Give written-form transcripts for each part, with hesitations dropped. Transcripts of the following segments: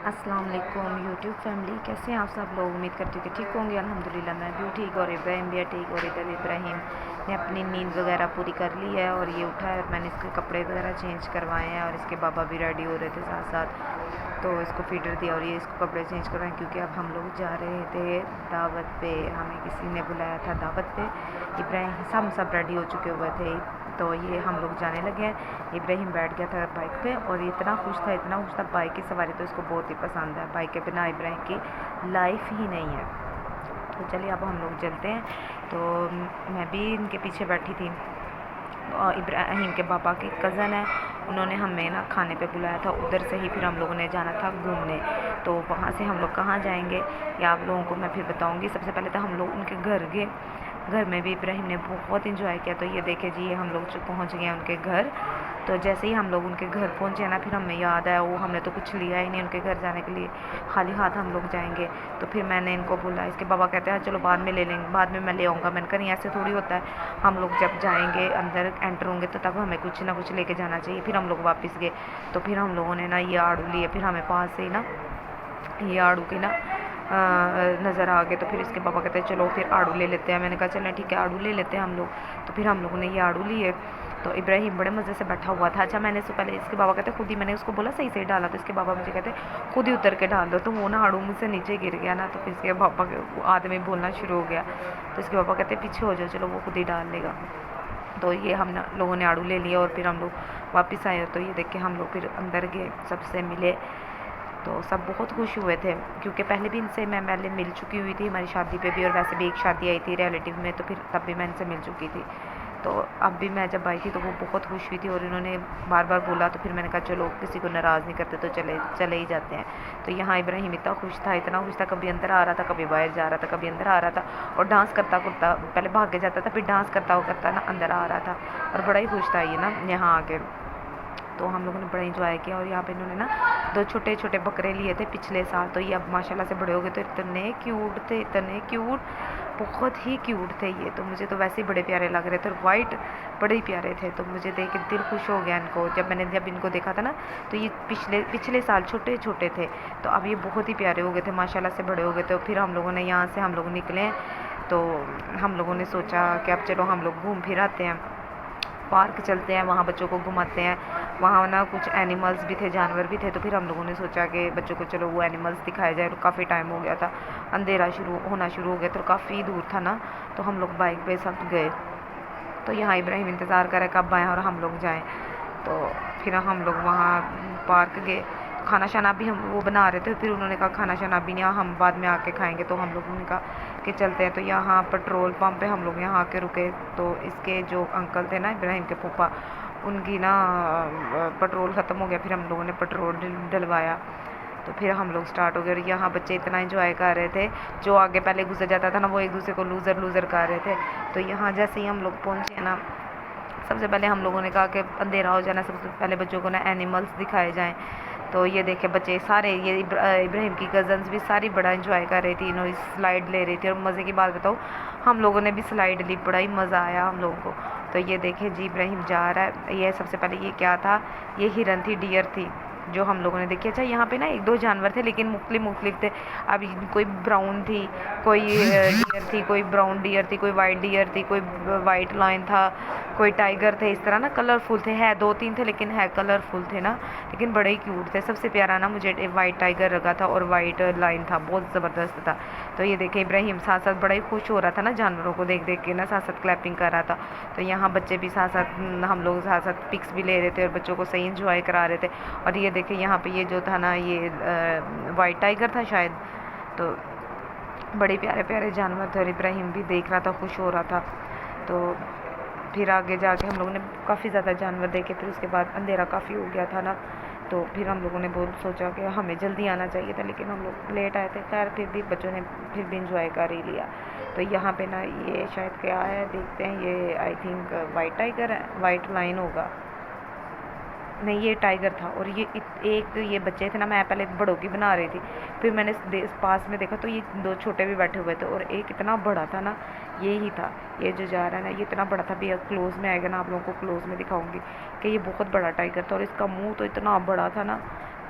अस्सलाम वालेकुम YouTube family, कैसे हैं आप सब लोग। उम्मीद करती हूँ कि ठीक होंगे। अल्हम्दुलिल्लाह मैं भी ठीक और इब्राहिम भी ठीक। और इधर इब्राहिम ने अपनी नींद वगैरह पूरी कर ली है और ये उठा है। मैंने इसके कपड़े वगैरह चेंज करवाए हैं और इसके बाबा भी रेडी हो रहे थे साथ साथ, तो इसको फीडर दिया और ये इसको कपड़े चेंज करवाएं क्योंकि अब हम लोग जा रहे थे दावत पे। हमें किसी ने बुलाया था दावत पे। इब्राहिम हम सब रेडी हो चुके हुए थे, तो ये हम लोग जाने लगे हैं। इब्राहिम बैठ गया था बाइक पे और इतना खुश था, इतना खुश था। बाइक की सवारी तो इसको बहुत ही पसंद है। बाइक के बिना इब्राहिम की लाइफ ही नहीं है। तो चलिए अब हम लोग चलते हैं। तो मैं भी इनके पीछे बैठी थी। और इब्राहिम के पापा की कज़न है, उन्होंने हमें ना खाने पे बुलाया था। उधर से ही फिर हम लोगों ने जाना था घूमने। तो वहाँ से हम लोग कहाँ जाएंगे या आप लोगों को मैं फिर बताऊँगी। सबसे पहले तो हम लोग उनके घर गए। घर में भी इब्राहिम ने बहुत इंजॉय किया। तो ये देखे जी, ये हम लोग जो पहुँच गए हैं उनके घर। तो जैसे ही हम लोग उनके घर पहुँचे ना, फिर हमें याद आया वो हमने तो कुछ लिया ही नहीं उनके घर जाने के लिए, खाली हाथ हम लोग जाएंगे। तो फिर मैंने इनको बोला, इसके बाबा कहते हैं चलो बाद में ले लेंगे, बाद में मैं ले आऊँगा। मैंने कहा नहीं, ऐसे थोड़ी होता है। हम लोग जब जाएंगे अंदर एंटर होंगे तो तब हमें कुछ ना कुछ लेके जाना चाहिए। फिर हम लोग वापस गए। तो फिर हम लोगों ने ना ये आड़ू लिए। फिर हमें पास से ही ना ये आड़ू की ना नज़र आ गए। तो फिर इसके पापा कहते हैं चलो फिर आड़ू ले लेते हैं। मैंने कहा चलें ठीक है, आड़ू ले लेते हैं हम लोग। तो फिर हम लोगों ने ये आड़ू लिए। तो इब्राहिम बड़े मज़े से बैठा हुआ था। अच्छा, मैंने इससे पहले इसके बाबा कहते खुद ही, मैंने उसको बोला सही सही डाला, तो इसके बाबा मुझे कहते खुद ही उतर के डाल दो। तो वो ना आड़ू मुझसे नीचे गिर गया ना, तो फिर इसके पापा के आदमी बोलना शुरू हो गया। तो इसके पापा कहते पीछे हो जाओ, चलो वो खुद ही डाल लेगा। तो ये हम लोगों ने आड़ू ले लिया और फिर हम लोग वापस आए। तो ये देख के हम लोग फिर अंदर गए, सबसे मिले। तो सब बहुत खुश हुए थे क्योंकि पहले भी इनसे मैं पहले मिल चुकी हुई थी हमारी शादी पे भी, और वैसे भी एक शादी आई थी रिलेटिव में, तो फिर तब भी मैं इनसे मिल चुकी थी। तो अब भी मैं जब आई थी तो वो बहुत खुश हुई थी और इन्होंने बार बार बोला। तो फिर मैंने कहा चलो किसी को नाराज़ नहीं करते, तो चले चले ही जाते हैं। तो यहाँ इब्राहिम इतना खुश था, इतना खुश था, कभी अंदर आ रहा था, कभी बाहर जा रहा था, कभी अंदर आ रहा था और डांस करता करता पहले भाग के जाता था, फिर डांस करता करता ना अंदर आ रहा था और बड़ा ही खुश था ये ना यहाँ आके। तो हम लोगों ने बड़ा इंजॉय किया। और यहाँ पे इन्होंने ना 2 छोटे छोटे बकरे लिए थे पिछले साल, तो ये अब माशाल्लाह से बड़े हो गए। तो इतने क्यूट थे, इतने क्यूट, बहुत ही क्यूट थे ये। तो मुझे तो वैसे ही बड़े प्यारे लग रहे थे और वाइट बड़े ही प्यारे थे। तो मुझे देख के दिल खुश हो गया इनको। जब इनको देखा था ना, तो ये पिछले साल छोटे छोटे थे, तो अब ये बहुत ही प्यारे हो गए थे, माशाल्लाह से बड़े हो गए थे। फिर हम लोगों ने यहाँ से हम लोग निकले। तो हम लोगों ने सोचा कि अब चलो हम लोग घूम फिर आते हैं, पार्क चलते हैं, वहाँ बच्चों को घुमाते हैं। वहाँ ना कुछ एनिमल्स भी थे, जानवर भी थे। तो फिर हम लोगों ने सोचा कि बच्चों को चलो वो एनिमल्स दिखाया जाए। काफ़ी टाइम हो गया था, अंधेरा होना शुरू हो गया, तो काफ़ी दूर था ना। तो हम लोग बाइक पे सब गए। तो यहाँ इब्राहिम इंतज़ार करे कब आएँ और हम लोग जाएँ। तो फिर हम लोग वहाँ पार्क गए। खाना शाना भी हम वो बना रहे थे, फिर उन्होंने कहा खाना शाना भी नहीं, हम बाद में आके खाएंगे। तो हम लोगों ने कहा कि चलते हैं। तो यहाँ पेट्रोल पंप पे हम लोग यहाँ आके रुके। तो इसके जो अंकल थे ना, इब्राहिम के फूफा, उनकी ना पेट्रोल ख़त्म हो गया। फिर हम लोगों ने पेट्रोल डलवाया। तो फिर हम लोग स्टार्ट हो गए। और यहाँ बच्चे इतना एंजॉय कर रहे थे, जो आगे पहले गुजर जाता था ना, वो एक दूसरे को लूज़र लूज़र कर रहे थे। तो यहाँ जैसे ही हम लोग पहुँचे ना, सबसे पहले हम लोगों ने कहा कि अंधेरा हो जाना, सबसे पहले बच्चों को ना एनिमल्स दिखाए जाएं। तो ये देखे बच्चे सारे, ये इब्राहिम की कज़न्स भी सारी बड़ा एंजॉय कर रही थी, इन्होंने स्लाइड ले रही थी। और मज़े की बात बताऊँ, हम लोगों ने भी स्लाइड ली, बड़ा ही मज़ा आया हम लोगों को। तो ये देखे जी, इब्राहिम जा रहा है। ये सबसे पहले ये क्या था, ये हिरन थी, डियर थी, जो हम लोगों ने देखी। अच्छा, यहाँ पे ना 1-2 जानवर थे लेकिन मुख्तलिफ थे। अब कोई ब्राउन थी, कोई डियर थी, कोई ब्राउन डियर थी, कोई वाइट डियर थी, कोई वाइट लायन था, कोई टाइगर थे। इस तरह ना कलरफुल थे, है 2-3 थे लेकिन है कलरफुल थे ना, लेकिन बड़े ही क्यूट थे। सबसे प्यारा ना मुझे वाइट टाइगर लगा था और वाइट लायन था, बहुत ज़बरदस्त था। तो ये देखे इब्राहिम साथ साथ बड़ा ही खुश हो रहा था ना, जानवरों को देख देख के ना, साथ साथ क्लैपिंग कर रहा था। तो यहाँ बच्चे भी साथ साथ, हम लोग साथ साथ पिक्स भी ले रहे थे और बच्चों को सही इंजॉय करा रहे थे। और ये देखे यहाँ पे ये जो था ना, ये वाइट टाइगर था शायद। तो बड़े प्यारे प्यारे जानवर थे और इब्राहिम भी देख रहा था, खुश हो रहा था। तो फिर आगे जाके हम लोगों ने काफ़ी ज़्यादा जानवर देखे। फिर उसके बाद अंधेरा काफ़ी हो गया था ना, तो फिर हम लोगों ने बहुत सोचा कि हमें जल्दी आना चाहिए था, लेकिन हम लोग लेट आए थे। खैर फिर भी बच्चों ने फिर भी इंजॉय कर ही लिया। तो यहाँ पे ना ये शायद क्या है, देखते हैं, ये आई थिंक वाइट टाइगर है, वाइट लाइन होगा, नहीं ये टाइगर था। और ये एक तो ये बच्चे थे ना, मैं पहले बड़ों की बना रही थी, फिर मैंने पास में देखा तो ये 2 छोटे भी बैठे हुए थे और एक इतना बड़ा था ना, ये ही था, ये जो जा रहा है ना, ये इतना बड़ा था। भी क्लोज में आएगा ना, आप लोगों को क्लोज में दिखाऊंगी कि ये बहुत बड़ा टाइगर था। और इसका मुंह तो इतना बड़ा था ना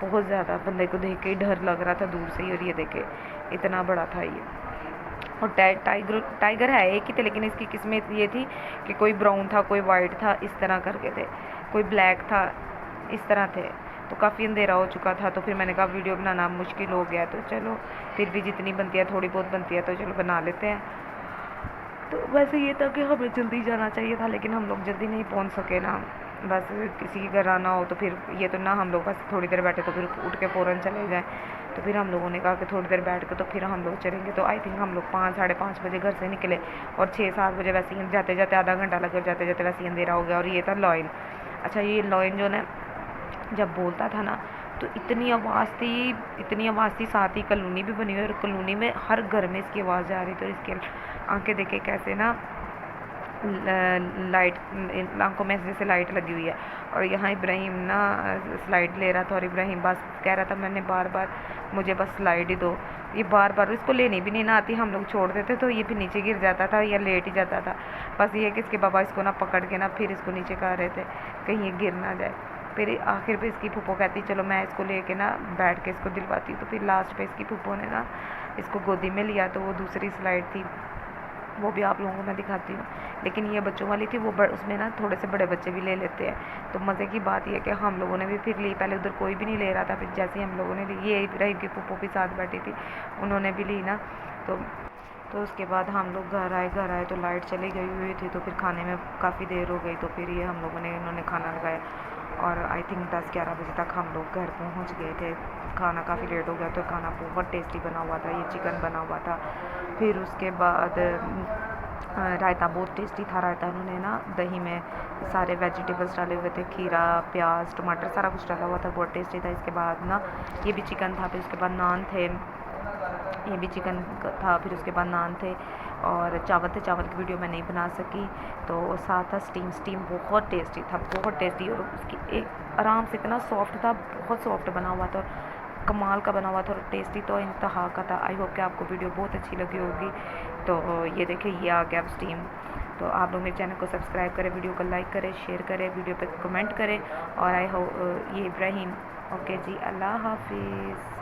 बहुत ज़्यादा, बंदे को देख के ही डर लग रहा था दूर से ही। और ये देखे इतना बड़ा था ये। और टाइगर है एक ही थे, लेकिन इसकी किस्मत ये थी कि कोई ब्राउन था, कोई वाइट था, इस तरह करके थे, कोई ब्लैक था, इस तरह थे। तो काफ़ी अंधेरा हो चुका था, तो फिर मैंने कहा वीडियो बनाना मुश्किल हो गया, तो चलो फिर भी जितनी बनती है, थोड़ी बहुत बनती है, तो चलो बना लेते हैं। तो वैसे ये था कि हमें जल्दी जाना चाहिए था, लेकिन हम लोग जल्दी नहीं पहुंच सके ना। बस किसी के घर आना हो तो फिर ये तो ना, हम लोग बस थोड़ी देर बैठे तो फिर उठ के फ़ौरन चले जाएँ। तो फिर हम लोगों ने कहा कि थोड़ी देर बैठ के तो फिर हम लोग चलेंगे। तो आई थिंक हम लोग 5 साढ़े 5 बजे घर से निकले, और 6-7 बजे वैसे ही जाते जाते आधा घंटा लगे, और जाते जाते वैसे ही अंधेरा हो गया। और ये था लॉयन। अच्छा, ये लॉयन जो ना जब बोलता था ना, तो इतनी आवाज़ थी, साथ ही कॉलोनी भी बनी हुई है, और कॉलोनी में हर घर में इसकी आवाज़ जा रही थी। और इसके आंखें देखे कैसे ना, लाइट आंखों में जैसे लाइट लगी हुई है। और यहाँ इब्राहिम ना स्लाइड ले रहा था, और इब्राहिम बस कह रहा था मैंने बार बार मुझे बस स्लाइड ही दो। ये बार बार इसको लेनी भी नहीं ना आती, हम लोग छोड़ देते तो ये फिर नीचे गिर जाता था या लेट ही जाता था। बस ये कि इसके पापा इसको ना पकड़ के ना फिर इसको नीचे कर रहे थे कहीं ये गिर ना जाए। फिर आखिर पे इसकी फूफो कहती चलो मैं इसको लेके ना बैठ के इसको दिलवाती हूँ। तो फिर लास्ट पे इसकी फूफो ने ना इसको गोदी में लिया, तो वो दूसरी स्लाइड थी, वो भी आप लोगों को मैं दिखाती हूँ। लेकिन ये बच्चों वाली थी, वो उसमें ना थोड़े से बड़े बच्चे भी ले लेते हैं। तो मज़े की बात यह है कि हम लोगों ने भी फिर ली। पहले उधर कोई भी नहीं ले रहा था, फिर जैसे ही हम लोगों ने ली, ये इब्राहिम की फूफो भी साथ बैठी थी, उन्होंने भी ली ना। तो उसके बाद हम लोग घर आए तो लाइट चली गई हुई थी, तो फिर खाने में काफ़ी देर हो गई। तो फिर ये हम लोगों ने इन्होंने खाना लगाया, और आई थिंक 10-11 बजे तक हम लोग घर पहुंच गए थे। खाना काफ़ी लेट हो गया, तो खाना बहुत टेस्टी बना हुआ था, ये चिकन बना हुआ था। फिर उसके बाद रायता बहुत टेस्टी था। रायता उन्होंने ना दही में सारे वेजिटेबल्स डाले हुए थे, खीरा, प्याज, टमाटर, सारा कुछ डाला हुआ था, बहुत टेस्टी था। इसके बाद ना ये भी चिकन था, फिर उसके बाद नान थे, ये भी चिकन था, फिर उसके बाद नान थे, और चावल थे। चावल की वीडियो मैं नहीं बना सकी। तो साथ था स्टीम बहुत टेस्टी था, बहुत टेस्टी। और उसकी एक आराम से इतना सॉफ्ट था, बहुत सॉफ्ट बना हुआ था, कमाल का बना हुआ था, और टेस्टी तो इंतहा का था। आई होप कि आपको वीडियो बहुत अच्छी लगी होगी। तो ये देखिए ये आ गया स्टीम। तो आप लोग मेरे चैनल को सब्सक्राइब करें, वीडियो को लाइक करें, शेयर करें, वीडियो पे कमेंट करें। और आई होप ये इब्राहिम। ओके जी, अल्लाह हाफिज़।